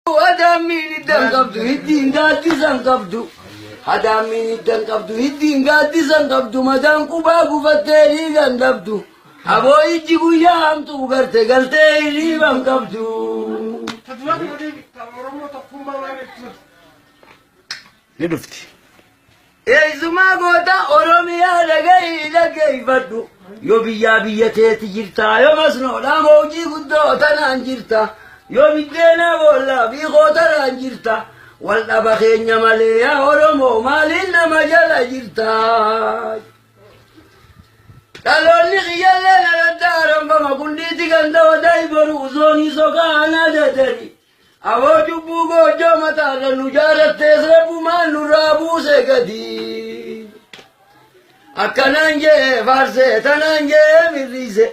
Adamini dangabdu hidin gadi zangabdu. Adamini dangabdu hidin gadi zangabdu. Madan kuba gufateri gandabdu. Abo ijibu yamtu garte galte iriban kabdu. Ne dufti? Zuma gota Oromiya lagay faddu. Yo biyya teeti jirta. Yo masnoodha mawjii guddoo tanaan jirta. Yo biddeena boolla biqootaraan jirta. Wal dhaba keenya malee yaa Oromoo maaliin nama jala jirta. Dhaloonni xiyyaallee naladdaa rambama kundiiti ganda wadaa iboru uzoonii sokaanaa dadari. Aboo jubbuu goojjoo mataarra nu jaarattee sabbumaan nurraa buuse gadi. Akkanaan jee faarsee tanaan jee mirriise.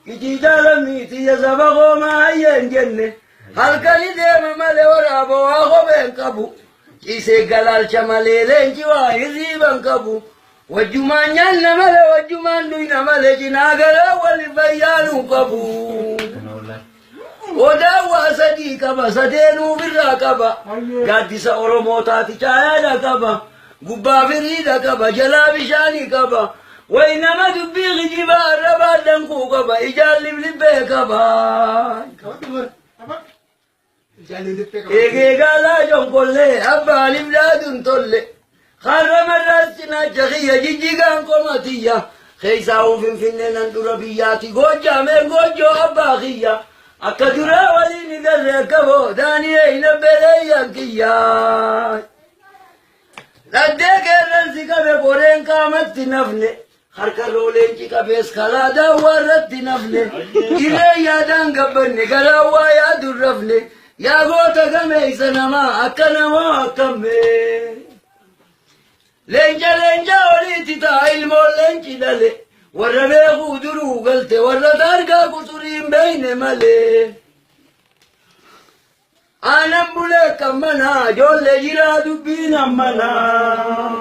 Kijii lammiitii saba qoomaa hayyeen jenne. Halkani deema malee waraaboo waa kopheen qabu. Ciisee galaalcha malee leenci waa hirriiban qabu. Wajjumaan nyaanna malee wajjumaan dhuyna malee cinaa garaa wal fayyaanuu qabu. Odaa waa sadii qaba sadeenuu birraa qaba. Gaaddisa Oromootaati caayaadha qaba. Gubbaa firiidha qaba jalaa bishaanii qaba. Way nama dubbii kijibaa arrabaa dankuu qaba ijaan liblibbee qaba. Eegee gaalaa jonkollee abbaan ibdaadun tolle. Har'a marraas cinaacha kiyya jijjigaan qomatiyya. Keessaa'uu finfinnee nan dura biyyaati goojjaameen goojjoo abbaa kiyya. Akka duraa waliin igarre akka boodaanii hinabbeeleeyyan kiyya. Laddee qeerransi qabe qoreen qaamatti nafne. Harka rooleenci qabees kalaa daawwaa irratti nafne. Giree yaadaan gabbanne garaawwaa yaadun rafne. Yaa goota gameeysa namaa akka namaa akkammee. Leenca oliiti ta'a ilmoon leenci dhale. Warra beekuu duruu galte warra targaa quturiin beeyne malee. Aanan bulee kan manaa ijoollee jiraa dubbiin ammanaa.